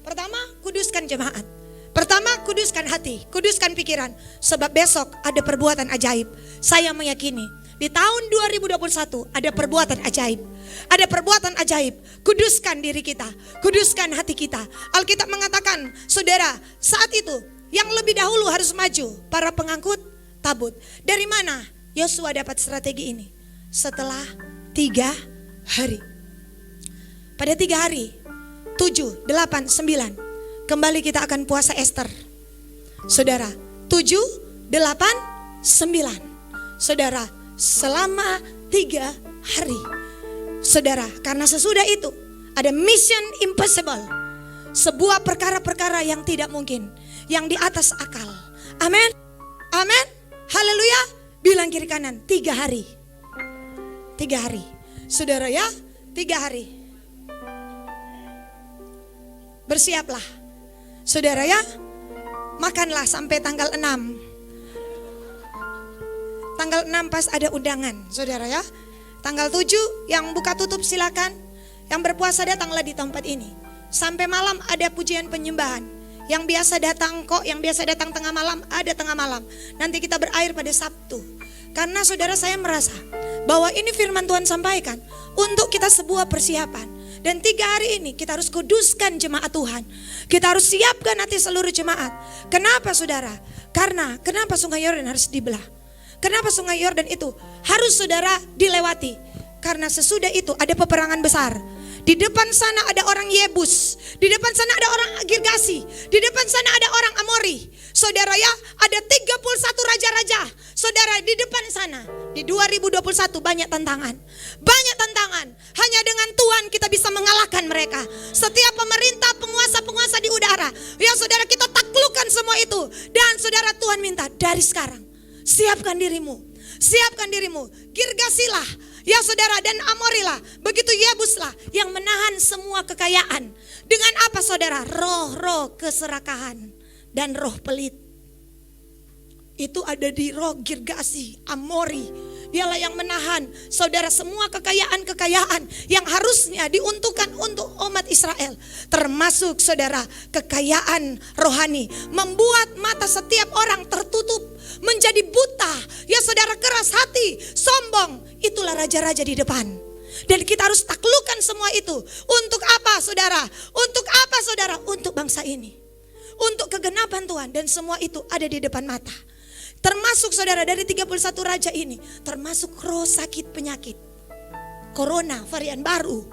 Pertama, kuduskan jemaat. Pertama, kuduskan hati, kuduskan pikiran. Sebab besok ada perbuatan ajaib. Saya meyakini di tahun 2021 ada perbuatan ajaib. Ada perbuatan ajaib. Kuduskan diri kita, kuduskan hati kita. Alkitab mengatakan, saudara, saat itu yang lebih dahulu harus maju para pengangkut tabut. Dari mana Yosua dapat strategi ini? Setelah 3 hari. Pada 3 hari, 7, 8, 9, kembali kita akan puasa Ester. Saudara, 7, 8, 9. Saudara, selama 3 hari. Saudara, karena sesudah itu ada mission impossible. Sebuah perkara-perkara yang tidak mungkin, yang di atas akal. Amin. Amin. Haleluya. Bilang kiri kanan, 3 hari. 3 hari. Saudara ya, 3 hari. Bersiaplah. Saudara ya, makanlah sampai tanggal 6. Tanggal 6 pas ada undangan, saudara ya. Tanggal 7 yang buka tutup silakan. Yang berpuasa datanglah di tempat ini. Sampai malam ada pujian penyembahan. Yang biasa datang kok, yang biasa datang tengah malam, ada tengah malam. Nanti kita berakhir pada Sabtu. Karena saudara saya merasa bahwa ini firman Tuhan sampaikan untuk kita sebuah persiapan. Dan 3 hari ini kita harus kuduskan jemaat Tuhan. Kita harus siapkan hati seluruh jemaat. Kenapa saudara? Karena kenapa Sungai Yordan harus dibelah? Kenapa Sungai Yordan itu harus saudara dilewati? Karena sesudah itu ada peperangan besar. Di depan sana ada orang Yebus, di depan sana ada orang Girgasi, di depan sana ada orang Amori. Saudara ya, ada 31 raja-raja. Saudara di depan sana, di 2021 banyak tantangan. Banyak tantangan. Hanya dengan Tuhan kita bisa mengalahkan mereka. Setiap pemerintah, penguasa-penguasa di udara. Ya saudara, kita taklukkan semua itu. Dan saudara, Tuhan minta dari sekarang, siapkan dirimu. Siapkan dirimu. Girgasilah. Ya saudara, dan Amorilah, begitu Yebuslah yang menahan semua kekayaan. Dengan apa saudara? Roh-roh keserakahan dan roh pelit. Itu ada di roh Girgasi, Amori. Dialah yang menahan saudara semua kekayaan-kekayaan yang harusnya diuntukkan untuk umat Israel. Termasuk saudara kekayaan rohani. Membuat mata setiap orang tertutup, menjadi buta. Ya saudara, keras hati, sombong. Itulah raja-raja di depan. Dan kita harus taklukkan semua itu. Untuk apa saudara? Untuk apa saudara? Untuk bangsa ini. Untuk kegenapan Tuhan. Dan semua itu ada di depan mata. Termasuk saudara dari 31 raja ini. Termasuk roh sakit penyakit. Corona, varian baru.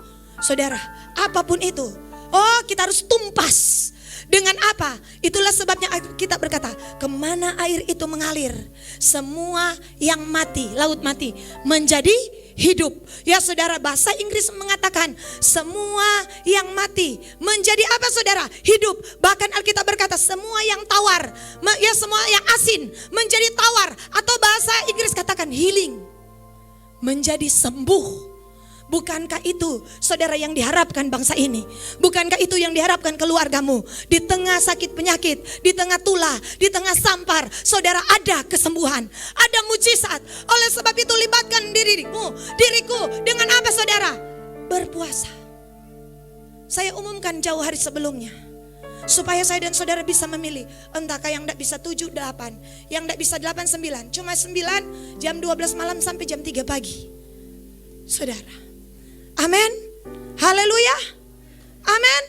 Saudara, apapun itu. Oh, kita harus tumpas. Dengan apa? Itulah sebabnya kita berkata, kemana air itu mengalir, semua yang mati, laut mati, menjadi hidup. Ya saudara, bahasa Inggris mengatakan, semua yang mati menjadi apa saudara? Hidup. Bahkan Alkitab berkata, semua yang tawar, ya semua yang asin menjadi tawar. Atau bahasa Inggris katakan healing, menjadi sembuh. Bukankah itu saudara yang diharapkan bangsa ini? Bukankah itu yang diharapkan keluargamu? Di tengah sakit penyakit, di tengah tulah, di tengah sampar, saudara ada kesembuhan, ada mujizat. Oleh sebab itu libatkan diriku dengan apa saudara? Berpuasa. Saya umumkan jauh hari sebelumnya, supaya saya dan saudara bisa memilih. Entahkah yang tidak bisa 7, 8, yang tidak bisa 8, 9. Cuma 9 jam 12 malam sampai jam 3 pagi. Saudara, amin. Haleluya. Amin.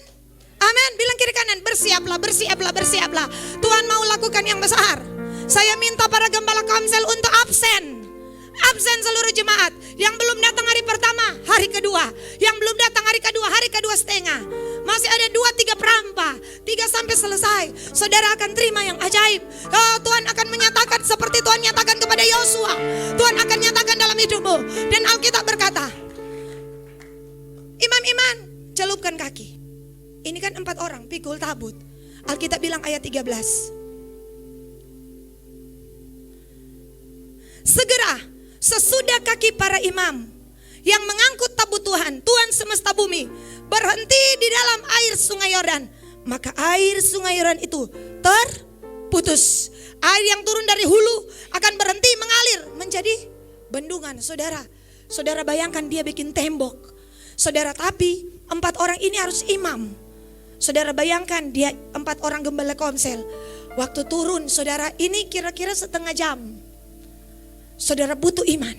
Amin. Bilang kiri kanan, bersiaplah, bersiaplah, bersiaplah. Tuhan mau lakukan yang besar. Saya minta para gembala komsel untuk absen. Absen seluruh jemaat. Yang belum datang hari pertama, hari kedua. Yang belum datang hari kedua, hari kedua setengah. Masih ada 2-3 perampa, 3 sampai selesai. Saudara akan terima yang ajaib. Oh, Tuhan akan menyatakan seperti Tuhan nyatakan kepada Yosua. Tuhan akan nyatakan dalam hidupmu. Dan Alkitab berkata, imam-imam celupkan kaki. Ini kan 4 orang pikul tabut. Alkitab bilang ayat 13. Segera sesudah kaki para imam yang mengangkut tabut Tuhan, Tuhan semesta bumi, berhenti di dalam air Sungai Yordan, maka air Sungai Yordan itu terputus. Air yang turun dari hulu akan berhenti mengalir menjadi bendungan. Saudara, saudara bayangkan dia bikin tembok. Saudara, tapi 4 orang ini harus imam. Saudara bayangkan dia 4 orang gembala komsel. Waktu turun saudara, ini kira-kira setengah jam. Saudara butuh iman.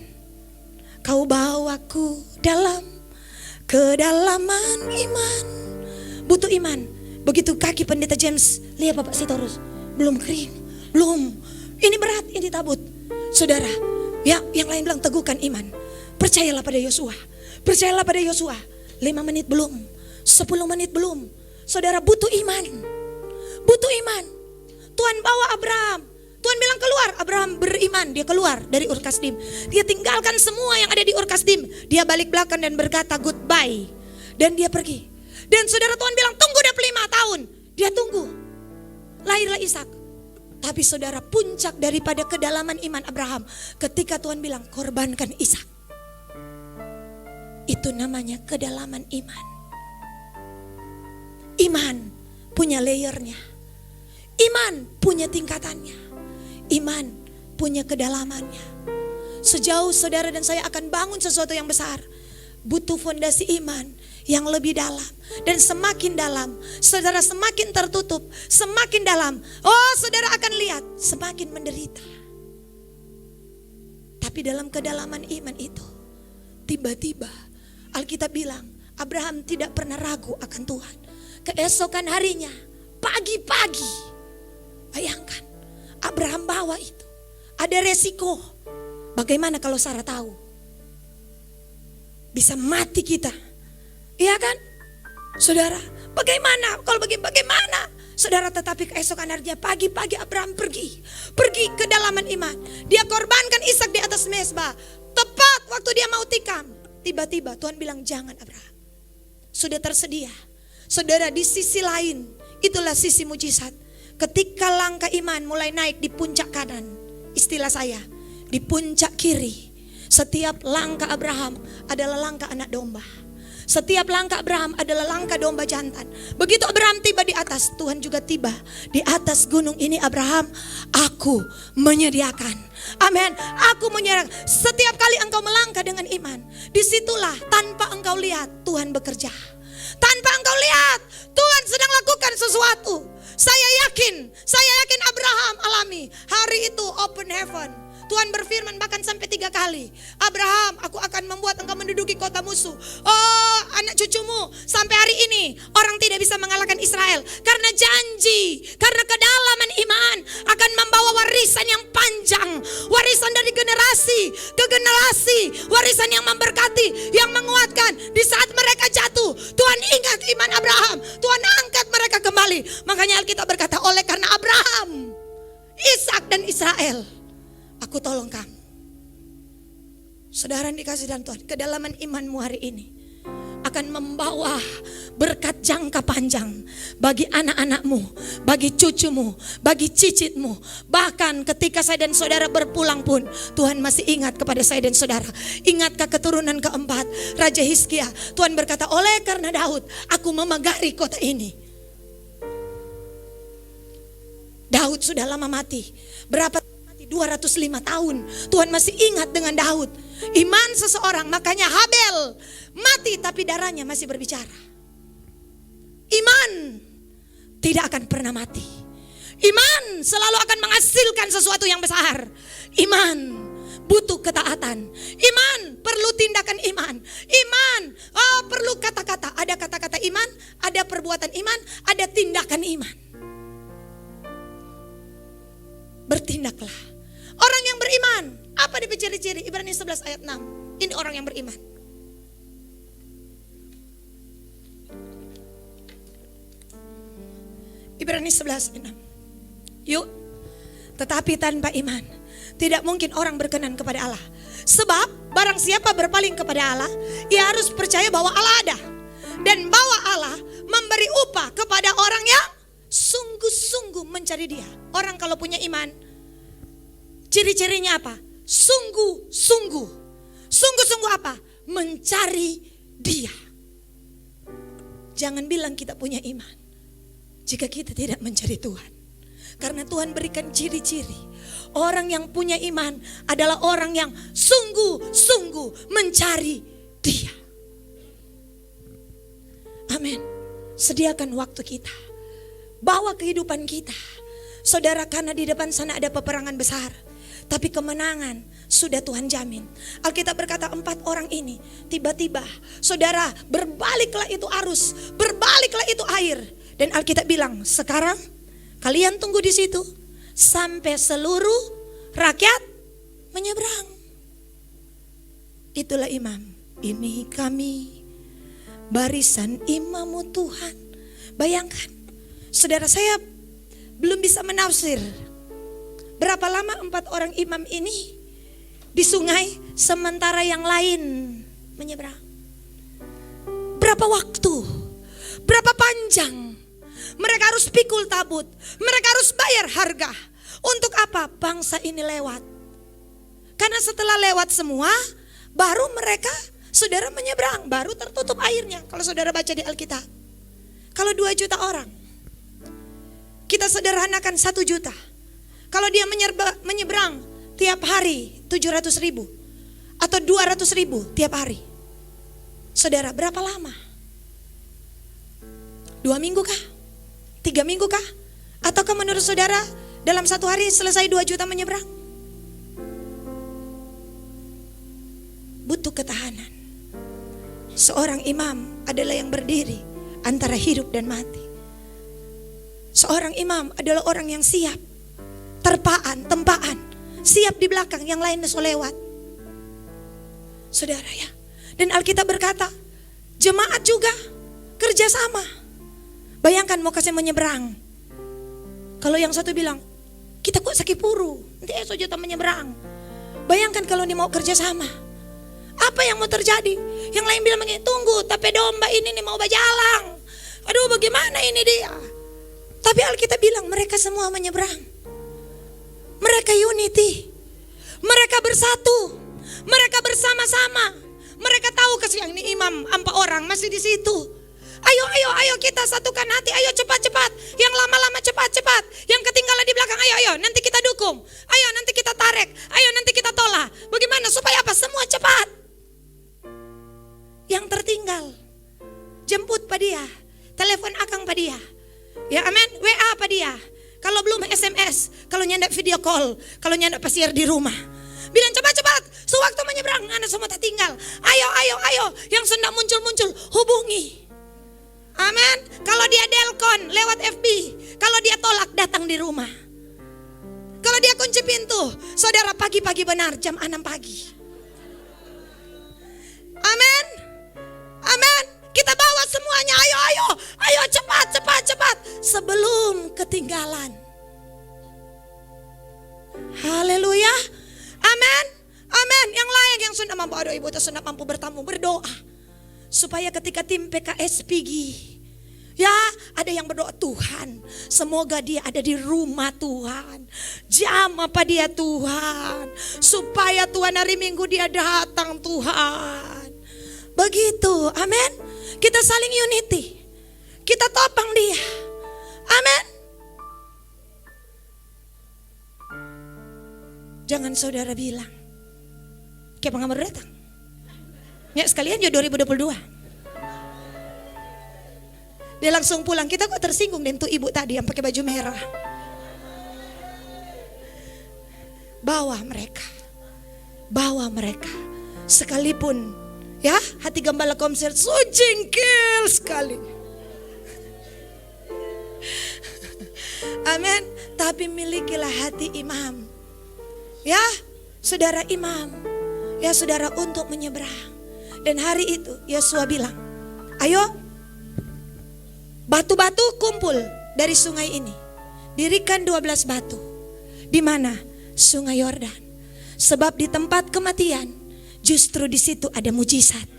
Kau bawaku dalam kedalaman iman. Butuh iman. Begitu kaki pendeta James, lihat Bapak Sitorus, belum kering, belum. Ini berat, ini tabut. Saudara, ya yang lain bilang teguhkan iman. Percayalah pada Yosua. Percayalah pada Yosua. 5 menit belum, 10 menit belum. Saudara butuh iman. Butuh iman. Tuhan bawa Abraham. Tuhan bilang keluar, Abraham beriman, dia keluar dari Ur Kasdim. Dia tinggalkan semua yang ada di Ur Kasdim. Dia balik belakang dan berkata goodbye. Dan dia pergi. Dan saudara, Tuhan bilang tunggu 25 tahun. Dia tunggu. Lahirlah Ishak. Tapi saudara, puncak daripada kedalaman iman Abraham, ketika Tuhan bilang korbankan Ishak. Itu namanya kedalaman iman. Iman punya layernya. Iman punya tingkatannya. Iman punya kedalamannya. Sejauh saudara dan saya akan bangun sesuatu yang besar, butuh fondasi iman yang lebih dalam. Dan semakin dalam, saudara semakin tertutup, semakin dalam, oh saudara akan lihat semakin menderita. Tapi dalam kedalaman iman itu, tiba-tiba Alkitab bilang Abraham tidak pernah ragu akan Tuhan. Keesokan harinya, pagi-pagi, bayangkan Abraham bawa itu. Ada resiko. Bagaimana kalau Sarah tahu? Bisa mati kita. Iya kan? Saudara, bagaimana? Kalau bagaimana? Saudara, tetapi keesokan harinya pagi-pagi Abraham pergi ke dalaman iman. Dia korbankan Ishak di atas mezbah. Tepat waktu dia mau tikam, tiba-tiba Tuhan bilang, jangan Abraham. Sudah tersedia. Saudara, di sisi lain, itulah sisi mujizat. Ketika langkah iman mulai naik di puncak kanan, istilah saya, di puncak kiri, setiap langkah Abraham adalah langkah anak domba. Setiap langkah Abraham adalah langkah domba jantan. Begitu Abraham tiba di atas, Tuhan juga tiba di atas gunung ini. Abraham, aku menyediakan. Amin. Aku menyediakan. Setiap kali engkau melangkah dengan iman, disitulah tanpa engkau lihat Tuhan bekerja. Tanpa engkau lihat Tuhan sedang lakukan sesuatu. Saya yakin Abraham alami hari itu open heaven. Tuhan berfirman bahkan sampai 3 kali. Abraham, aku akan membuat engkau menduduki kota musuh. Oh, anak cucumu, sampai hari ini orang tidak bisa mengalahkan Israel. Karena janji, karena kedalaman iman akan membawa warisan yang panjang. Warisan dari generasi ke generasi. Warisan yang memberkati, yang menguatkan. Di saat mereka jatuh, Tuhan ingat iman Abraham. Tuhan angkat mereka kembali. Makanya Alkitab berkata, oleh karena Abraham, Ishak dan Israel, aku tolong kamu. Saudara yang dikasih dalam Tuhan, kedalaman imanmu hari ini akan membawa berkat jangka panjang bagi anak-anakmu, bagi cucumu, bagi cicitmu. Bahkan ketika saya dan saudara berpulang pun, Tuhan masih ingat kepada saya dan saudara. Ingatkah keturunan keempat Raja Hizkia? Tuhan berkata, oleh karena Daud, aku memegari kota ini. Daud sudah lama mati. Berapa 205 tahun. Tuhan masih ingat dengan Daud. Iman seseorang, makanya Habel mati tapi darahnya masih berbicara. Iman tidak akan pernah mati. Iman selalu akan menghasilkan sesuatu yang besar. Iman butuh ketaatan. Iman perlu tindakan iman. Iman perlu kata-kata. Ada kata-kata iman, ada perbuatan iman, ada tindakan iman. Bertindaklah. Orang yang beriman, apa di ciri-ciri? Ibrani 11 ayat 6. Ini orang yang beriman. Ibrani 11 ayat 6. Yuk, tetapi tanpa iman tidak mungkin orang berkenan kepada Allah. Sebab barang siapa berpaling kepada Allah, ia harus percaya bahwa Allah ada, dan bahwa Allah memberi upah kepada orang yang sungguh-sungguh mencari Dia. Orang kalau punya iman, ciri-cirinya apa? Sungguh-sungguh. Sungguh-sungguh apa? Mencari Dia. Jangan bilang kita punya iman jika kita tidak mencari Tuhan. Karena Tuhan berikan ciri-ciri. Orang yang punya iman adalah orang yang sungguh-sungguh mencari Dia. Amin. Sediakan waktu kita. Bawa kehidupan kita. Saudara, karena di depan sana ada peperangan besar. Tapi kemenangan sudah Tuhan jamin. Alkitab berkata 4 orang ini tiba-tiba, saudara, berbaliklah itu arus, berbaliklah itu air. Dan Alkitab bilang, sekarang kalian tunggu di situ sampai seluruh rakyat menyeberang. Itulah imam. Ini kami, barisan imamu Tuhan. Bayangkan, saudara, saya belum bisa menafsir berapa lama 4 orang imam ini di sungai sementara yang lain menyeberang. Berapa waktu? Berapa panjang? Mereka harus pikul tabut. Mereka harus bayar harga. Untuk apa? Bangsa ini lewat. Karena setelah lewat semua, baru mereka, saudara, menyeberang. Baru tertutup airnya. Kalau saudara baca di Alkitab. Kalau 2 juta orang, kita sederhanakan 1 juta. Kalau dia menyeberang tiap hari 700.000 atau 200.000 tiap hari. Saudara, berapa lama? 2 minggu kah? 3 minggu kah? Ataukah menurut saudara dalam 1 hari selesai 2 juta menyeberang? Butuh ketahanan. Seorang imam adalah yang berdiri antara hidup dan mati. Seorang imam adalah orang yang siap, tempaan, siap di belakang, yang lain lewat. Saudara ya. Dan Alkitab berkata, jemaat juga kerjasama. Bayangkan mau kasih menyeberang. Kalau yang satu bilang, kita kok sakit puru, nanti esok juta menyeberang. Bayangkan kalau dia mau kerjasama. Apa yang mau terjadi? Yang lain bilang begini, tunggu, tapi domba ini nih mau berjalan. Aduh, bagaimana ini dia? Tapi Alkitab bilang mereka semua menyeberang. Mereka unity. Mereka bersatu. Mereka bersama-sama. Mereka tahu kasih yang ini imam 4 orang masih di situ. Ayo kita satukan hati. Ayo cepat-cepat. Yang lama-lama cepat-cepat. Yang ketinggalan di belakang, ayo nanti kita dukung. Ayo nanti kita tarik. Ayo nanti kita tolak. Bagaimana supaya apa? Semua cepat. Yang tertinggal, jemput pak dia, telepon akang pak dia, ya amin, WA pak dia. Kalau belum SMS, kalau nyandak video call, kalau nyandak pasier di rumah, bilang cepat-cepat, sewaktu menyeberang, anak semua tak tinggal. Ayo, yang sudah muncul hubungi. Amin. Kalau dia delkon lewat FB, kalau dia tolak datang di rumah. Kalau dia kunci pintu, saudara pagi-pagi benar jam 6 pagi. Amin. Amin. Kita bawa semuanya. Ayo cepat. Sebelum ketinggalan. Haleluya. Amin. Yang lain yang sudah mampu, aduh ibu sudah mampu bertamu, berdoa. Supaya ketika tim PKS pergi, ya ada yang berdoa, Tuhan semoga dia ada di rumah Tuhan. Jam apa dia Tuhan. Supaya Tuhan hari Minggu dia datang Tuhan. Begitu, amin. Kita saling unity. Kita topang dia. Amin. Jangan saudara bilang, kayak pengamar datang. Ya sekalian juga 2022. Dia langsung pulang, kita kok tersinggung dengan tuh ibu tadi yang pakai baju merah. Bawa mereka. Sekalipun ya, hati gembala Komsel so jengkel sekali. Amin. Tapi milikilah hati imam. Ya, saudara imam. Ya, saudara untuk menyeberang. Dan hari itu Yosua bilang, ayo batu-batu kumpul dari sungai ini. Dirikan 12 batu. Di mana? Sungai Yordan. Sebab di tempat kematian, justru di situ ada mujizat.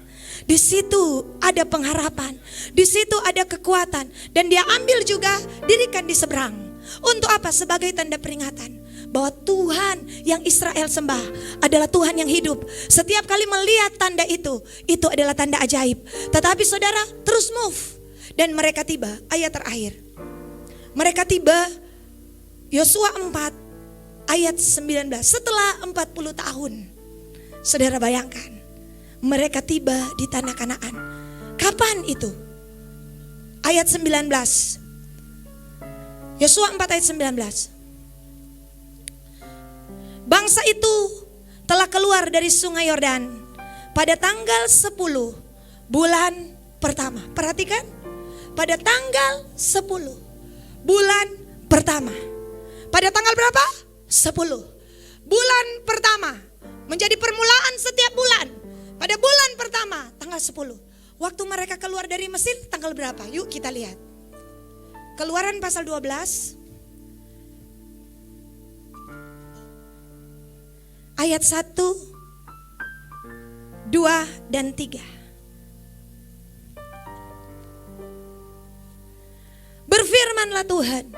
Di situ ada pengharapan. Di situ ada kekuatan. Dan dia ambil juga, dirikan di seberang. Untuk apa? Sebagai tanda peringatan bahwa Tuhan yang Israel sembah adalah Tuhan yang hidup. Setiap kali melihat tanda itu adalah tanda ajaib. Tetapi saudara terus move. Dan mereka tiba, ayat terakhir. Mereka tiba, Yosua 4 ayat 19. Setelah 40 tahun. Saudara bayangkan, mereka tiba di tanah Kanaan. Kapan itu? Ayat 19. Yosua 4 ayat 19. Bangsa itu telah keluar dari sungai Yordan pada tanggal 10 bulan pertama. Perhatikan, pada tanggal 10 bulan pertama. Pada tanggal berapa? 10 bulan pertama. Menjadi permulaan setiap bulan. Pada bulan pertama tanggal 10. Waktu mereka keluar dari Mesir tanggal berapa? Yuk kita lihat. Keluaran pasal 12 ayat 1, 2 dan 3. Berfirmanlah Tuhan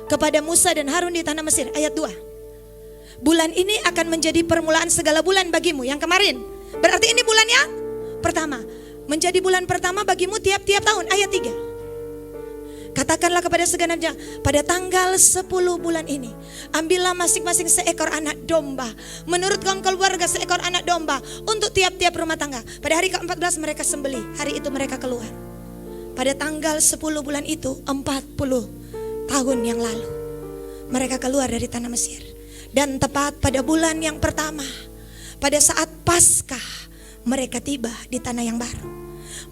kepada Musa dan Harun di tanah Mesir. Ayat 2. Bulan ini akan menjadi permulaan segala bulan bagimu. Yang kemarin berarti ini bulan yang pertama. Menjadi bulan pertama bagimu tiap-tiap tahun. Ayat 3. Katakanlah kepada segenapnya, pada tanggal 10 bulan ini, ambillah masing-masing seekor anak domba. Menurut kaum keluarga seekor anak domba untuk tiap-tiap rumah tangga. Pada hari ke-14 mereka sembelih, hari itu mereka keluar. Pada tanggal 10 bulan itu, 40 tahun yang lalu, mereka keluar dari tanah Mesir. Dan tepat pada bulan yang pertama, pada saat Paskah, mereka tiba di tanah yang baru.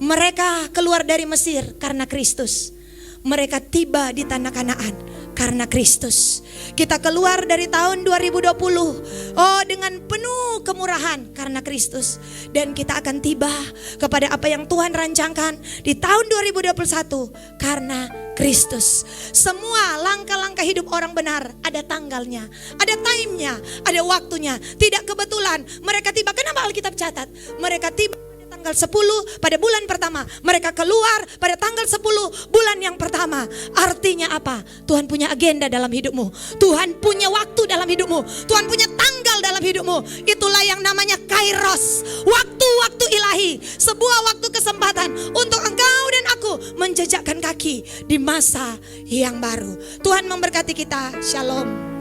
Mereka keluar dari Mesir karena Kristus. Mereka tiba di tanah Kanaan karena Kristus. Kita keluar dari tahun 2020 dengan penuh kemurahan karena Kristus. Dan kita akan tiba kepada apa yang Tuhan rancangkan di tahun 2021 karena Kristus. Semua langkah-langkah hidup orang benar ada tanggalnya, ada time-nya, ada waktunya. Tidak kebetulan mereka tiba. Kenapa Alkitab catat? Mereka tiba tanggal 10 pada bulan pertama. Mereka keluar pada tanggal 10 bulan yang pertama. Artinya apa? Tuhan punya agenda dalam hidupmu. Tuhan punya waktu dalam hidupmu. Tuhan punya tanggal dalam hidupmu. Itulah yang namanya kairos. Waktu-waktu ilahi. Sebuah waktu kesempatan untuk engkau dan aku menjejakkan kaki di masa yang baru. Tuhan memberkati kita. Shalom.